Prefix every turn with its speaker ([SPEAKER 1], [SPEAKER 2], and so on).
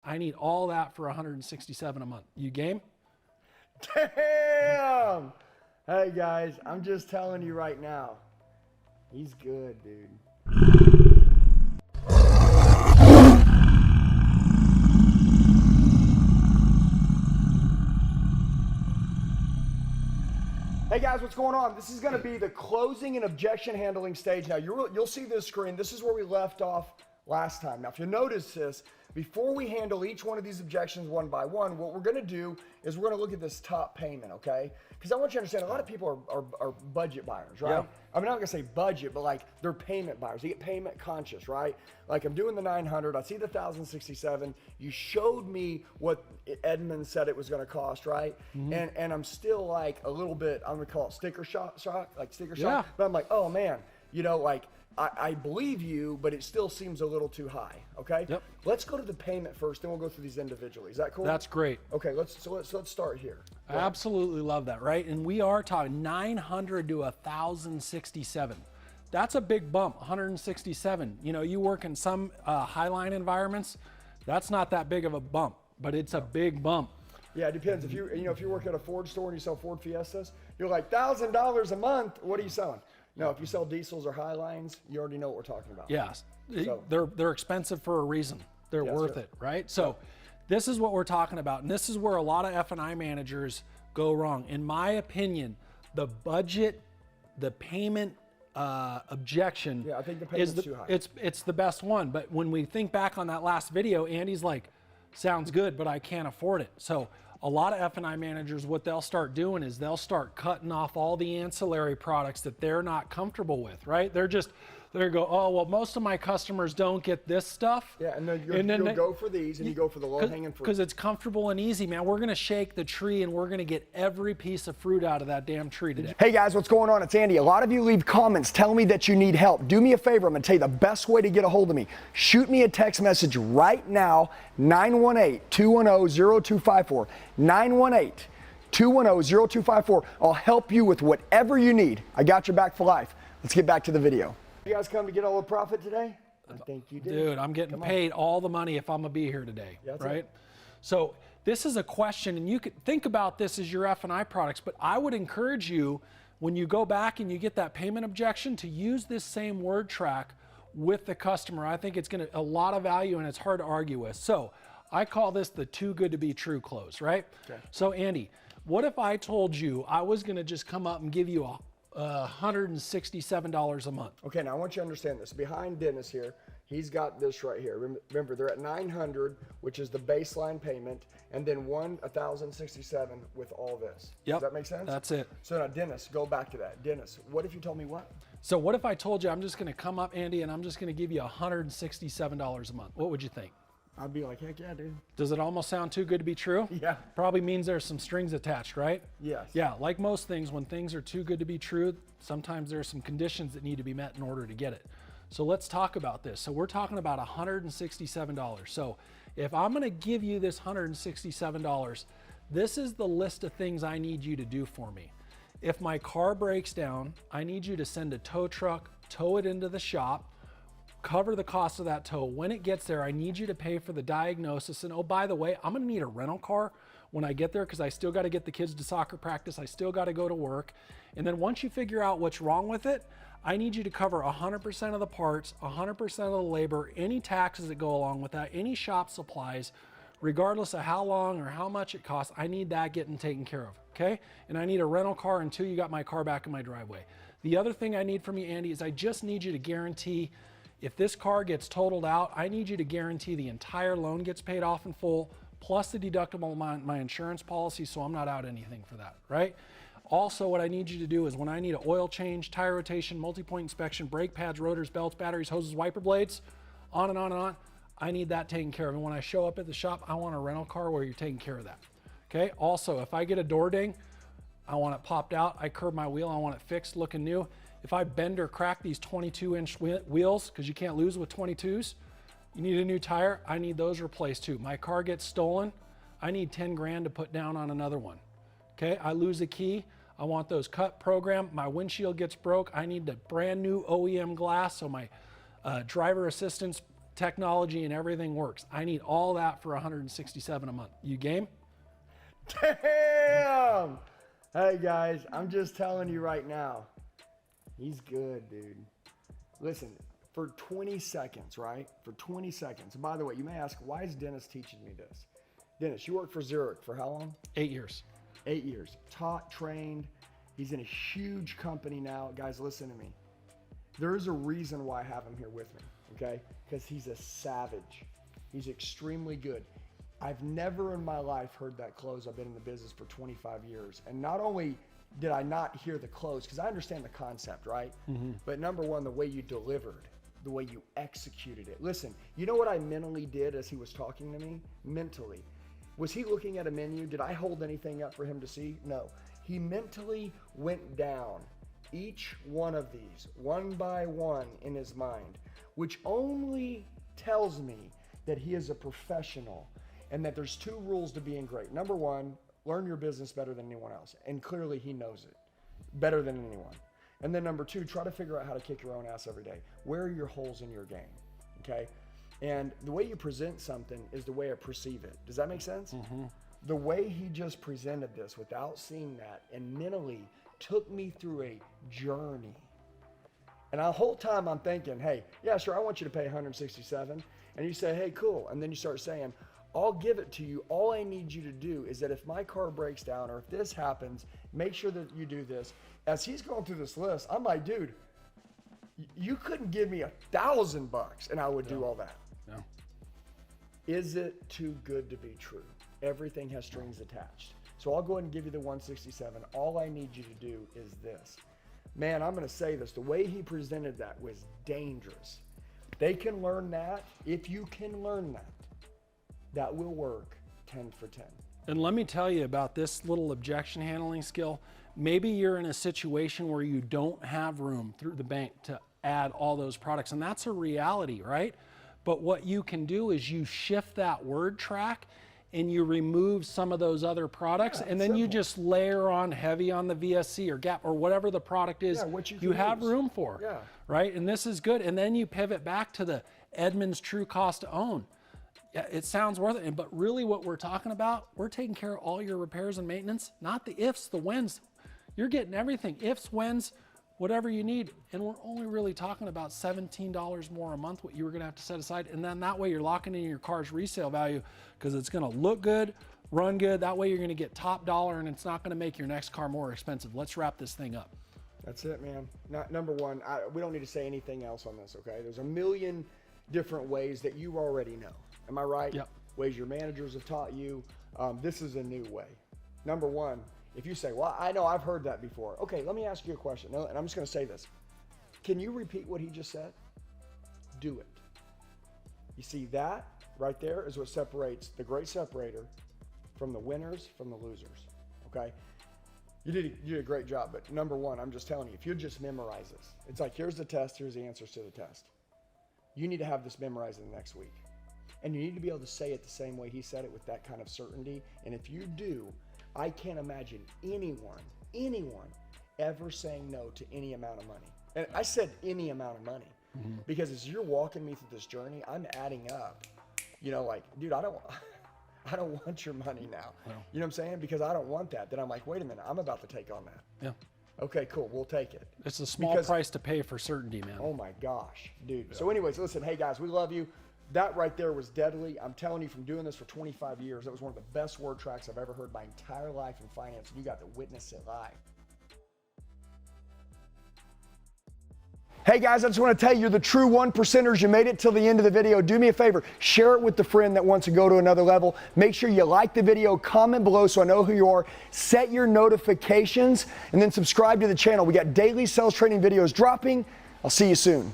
[SPEAKER 1] I need all that for $167 a month. You game?
[SPEAKER 2] Damn! Hey guys, I'm just telling you right now, he's good, dude. Hey guys, what's going on? This is going to be the closing and objection handling stage. Now, you'll see this screen. This is where we left off last time. Now, if you notice this, before we handle each one of these objections one by one, what we're going to do is we're going to look at this top payment, okay? Because I want you to understand, a lot of people are budget buyers, right?
[SPEAKER 1] Yeah.
[SPEAKER 2] I'm not going to say budget, but like they're payment buyers. They get payment conscious, right? Like I'm doing the 900, I see the 1,067. You showed me what Edmund said it was going to cost, right? And I'm still like a little bit, I'm going to call it sticker shock, like sticker shock. But I'm like, oh man, you know, like I believe you, but it still seems a little too high, okay?
[SPEAKER 1] Yep.
[SPEAKER 2] Let's go to the payment first, then we'll go through these individually. Is that cool?
[SPEAKER 1] That's great.
[SPEAKER 2] Okay, let's start here.
[SPEAKER 1] I absolutely love that, right? And we are talking 900 to 1,067. That's a big bump, 167. You know, you work in some highline environments, that's not that big of a bump, but it's a big bump.
[SPEAKER 2] Yeah, it depends. If you work at a Ford store and you sell Ford Fiestas, you're like $1,000 a month. What are you selling? No, if you sell diesels or Highlines, you already know what we're talking about.
[SPEAKER 1] Yes,
[SPEAKER 2] So-
[SPEAKER 1] they're expensive for a reason. They're worth it, right? So this is what we're talking about. And this is where a lot of F&I managers go wrong. In my opinion, the budget, the payment objection
[SPEAKER 2] Yeah, I think the payment's too high.
[SPEAKER 1] It's the best one. But when we think back on that last video, Andy's like, sounds good, but I can't afford it. So a lot of F&I managers, what they'll start doing is they'll start cutting off all the ancillary products that they're not comfortable with, right? They're go, oh, well, most of my customers don't get this stuff.
[SPEAKER 2] Yeah, and then you'll go for these and you go for the low-hanging fruit.
[SPEAKER 1] Because it's comfortable and easy, man. We're going to shake the tree and we're going to get every piece of fruit out of that damn tree today.
[SPEAKER 2] Hey guys, what's going on? It's Andy. A lot of you leave comments telling me that you need help. Do me a favor. I'm going to tell you the best way to get a hold of me. Shoot me a text message right now, 918-210-0254. 918-210-0254. I'll help you with whatever you need. I got your back for life. Let's get back to the video. You guys come to get all the profit today? I think you did.
[SPEAKER 1] Dude, I'm getting paid all the money if I'm going to be here today,
[SPEAKER 2] That's
[SPEAKER 1] right?
[SPEAKER 2] it.
[SPEAKER 1] So this is a question, and you could think about this as your F&I products, but I would encourage you, when you go back and you get that payment objection, to use this same word track with the customer. I think it's a lot of value and it's hard to argue with. So I call this the too good to be true close, right?
[SPEAKER 2] Okay.
[SPEAKER 1] So Andy, what if I told you I was going to just come up and give you $167 a month?
[SPEAKER 2] Okay, now I want you to understand this. Behind Dennis here, he's got this right here. Remember, they're at 900, which is the baseline payment, and then 1,067 with all this.
[SPEAKER 1] Yep.
[SPEAKER 2] Does that make sense?
[SPEAKER 1] That's it.
[SPEAKER 2] So now, Dennis, go back to that. Dennis, what if you told me what?
[SPEAKER 1] So what if I told you I'm just going to come up, Andy, and I'm just going to give you $167 a month? What would you think?
[SPEAKER 2] I'd be like, heck yeah, dude.
[SPEAKER 1] Does it almost sound too good to be true?
[SPEAKER 2] Yeah.
[SPEAKER 1] Probably means there's some strings attached, right?
[SPEAKER 2] Yes.
[SPEAKER 1] Yeah, like most things, when things are too good to be true, sometimes there are some conditions that need to be met in order to get it. So let's talk about this. So we're talking about $167. So if I'm going to give you this $167, this is the list of things I need you to do for me. If my car breaks down, I need you to send a tow truck, tow it into the shop, cover the cost of that tow. When it gets there, I need you to pay for the diagnosis. And oh, by the way, I'm going to need a rental car when I get there because I still got to get the kids to soccer practice. I still got to go to work. And then once you figure out what's wrong with it, I need you to cover 100% of the parts, 100% of the labor, any taxes that go along with that, any shop supplies, regardless of how long or how much it costs. I need that getting taken care of, okay? And I need a rental car until you got my car back in my driveway. The other thing I need from you, Andy, is I just need you to guarantee, if this car gets totaled out, I need you to guarantee the entire loan gets paid off in full, plus the deductible on my insurance policy, so I'm not out anything for that, right? Also, what I need you to do is when I need an oil change, tire rotation, multi-point inspection, brake pads, rotors, belts, batteries, hoses, wiper blades, on and on and on, I need that taken care of. And when I show up at the shop, I want a rental car where you're taking care of that, okay? Also, if I get a door ding, I want it popped out, I curb my wheel, I want it fixed, looking new. If I bend or crack these 22-inch wheels, because you can't lose with 22s, you need a new tire, I need those replaced too. My car gets stolen, I need 10 grand to put down on another one. Okay, I lose a key, I want those cut programmed, my windshield gets broke, I need the brand new OEM glass so my driver assistance technology and everything works. I need all that for $167 a month. You game?
[SPEAKER 2] Damn! Hey guys, I'm just telling you right now, he's good, dude. Listen, for 20 seconds, right? For 20 seconds. And by the way, you may ask, why is Dennis teaching me this? Dennis, you worked for Zurich for how long?
[SPEAKER 1] 8 years.
[SPEAKER 2] 8 years. Taught, trained. He's in a huge company now. Guys, listen to me. There is a reason why I have him here with me, okay? Because he's a savage. He's extremely good. I've never in my life heard that close. I've been in the business for 25 years. And not only did I not hear the close, because I understand the concept, right? But number one, the way you delivered, the way you executed it. Listen, you know what I mentally did as he was talking to me? Mentally. Was he looking at a menu? Did I hold anything up for him to see? No. He mentally went down each one of these, one by one in his mind, which only tells me that he is a professional and that there's 2 rules to being great. Number one, learn your business better than anyone else. And clearly he knows it better than anyone. And then number 2, try to figure out how to kick your own ass every day. Where are your holes in your game? Okay. And the way you present something is the way I perceive it. Does that make sense? The way he just presented this without seeing that and mentally took me through a journey. And the whole time I'm thinking, hey, yeah, sure, I want you to pay $167. And you say, hey, cool. And then you start saying, I'll give it to you. All I need you to do is that if my car breaks down or if this happens, make sure that you do this. As he's going through this list, I'm like, dude, you couldn't give me $1,000 and I would do all that.
[SPEAKER 1] No.
[SPEAKER 2] Is it too good to be true? Everything has strings attached. So I'll go ahead and give you the 167. All I need you to do is this. Man, I'm going to say this. The way he presented that was dangerous. They can learn that. If you can learn that, that will work 10 for 10.
[SPEAKER 1] And let me tell you about this little objection handling skill. Maybe you're in a situation where you don't have room through the bank to add all those products, and that's a reality, right? But what you can do is you shift that word track and you remove some of those other products, and then you just layer on heavy on the VSC or Gap or whatever the product is you have room for, right? And this is good. And then you pivot back to the Edmunds true cost to own. Yeah, it sounds worth it, but really what we're talking about, we're taking care of all your repairs and maintenance, not the ifs, the whens. You're getting everything, ifs, whens, whatever you need. And we're only really talking about $17 more a month, what you were gonna have to set aside. And then that way you're locking in your car's resale value because it's gonna look good, run good. That way you're gonna get top dollar and it's not gonna make your next car more expensive. Let's wrap this thing up.
[SPEAKER 2] That's it, man. Number one, we don't need to say anything else on this, okay? There's a million different ways that you already know. Am I right?
[SPEAKER 1] Yep.
[SPEAKER 2] Ways your managers have taught you. This is a new way. Number one, if you say, well, I know I've heard that before. Okay, let me ask you a question. And I'm just going to say this. Can you repeat what he just said? Do it. You see, that right there is what separates the great separator from the winners from the losers. Okay? You did a great job. But number one, I'm just telling you, if you just memorize this, it's like, here's the test, here's the answers to the test. You need to have this memorized in the next week. And you need to be able to say it the same way he said it with that kind of certainty. And if you do, I can't imagine anyone ever saying no to any amount of money. And I said any amount of money because as you're walking me through this journey, I'm adding up, you know, like, dude, I don't want your money now.
[SPEAKER 1] No.
[SPEAKER 2] You know what I'm saying? Because I don't want that. Then I'm like, wait a minute, I'm about to take on that.
[SPEAKER 1] Yeah.
[SPEAKER 2] Okay, cool. We'll take it.
[SPEAKER 1] It's a small price to pay for certainty, man.
[SPEAKER 2] Oh my gosh, dude. Yeah. So anyways, listen, hey guys, we love you. That right there was deadly. I'm telling you, from doing this for 25 years, that was one of the best word tracks I've ever heard my entire life in finance, and you got to witness it live. Hey guys, I just want to tell you, you're the true 1%ers. You made it till the end of the video. Do me a favor, share it with the friend that wants to go to another level. Make sure you like the video, comment below so I know who you are, set your notifications, and then subscribe to the channel. We got daily sales training videos dropping. I'll see you soon.